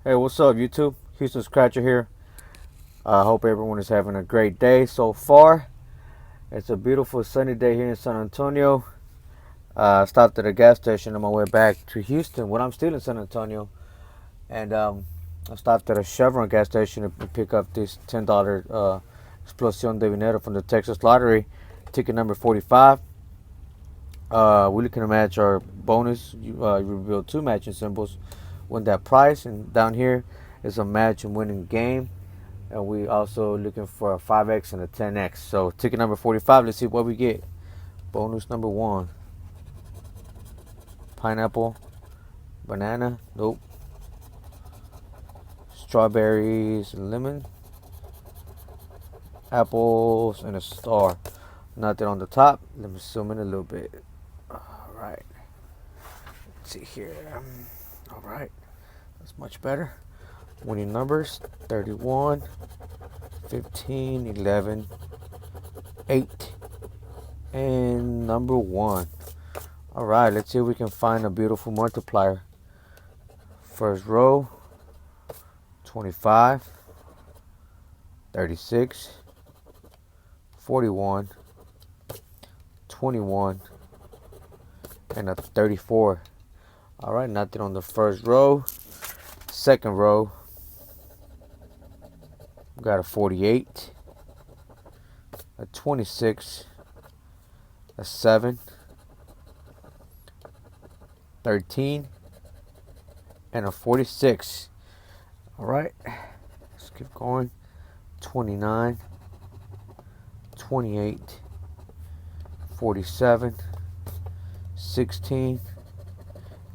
Hey, what's up, YouTube? Houston Scratcher here. I hope everyone is having a great day so far. It's a beautiful sunny day here in San Antonio. I stopped at a gas station on my way back to Houston when I'm still in San Antonio. And I stopped at a Chevron gas station to pick up this $10 Explosion De Dinero from the Texas lottery, ticket number 45. We're looking to match our bonus. You reveal two matching symbols, win that prize. And down here is a match and winning game. And we also looking for a 5x and a 10x. So ticket number 45, let's see what we get. Bonus number 1. Pineapple. Banana. Nope. Strawberries and lemon. Apples and a star. Nothing on the top. Let me zoom in a little bit. Alright. Let's see here. Alright. That's much better. Winning numbers 31, 15, 11, 8, and number 1. Alright, let's see if we can find a beautiful multiplier. First row, 25, 36, 41, 21, and a 34. Alright, nothing on the first row. Second row, we got a 48, a 26, a 7, 13, and a 46. Alright, let's keep going. 29, 28, 47, 16.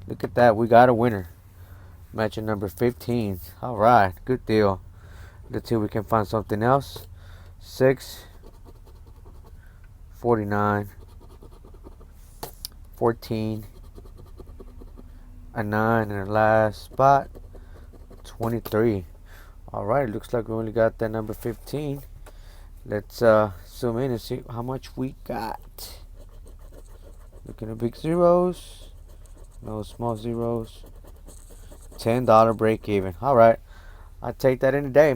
Look at that, we got a winner. Matching number 15. Alright, good deal. Let's see if we can find something else. 6, 49, 14, a 9 in the last spot, 23. Alright, looks like we only got that number 15. Let's zoom in and see how much we got. Looking at big zeros, no small zeros. $10 break even. Alright, I'll take that any day.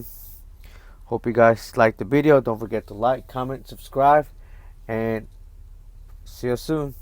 Hope you guys liked the video. Don't forget to like, comment, subscribe, and see you soon.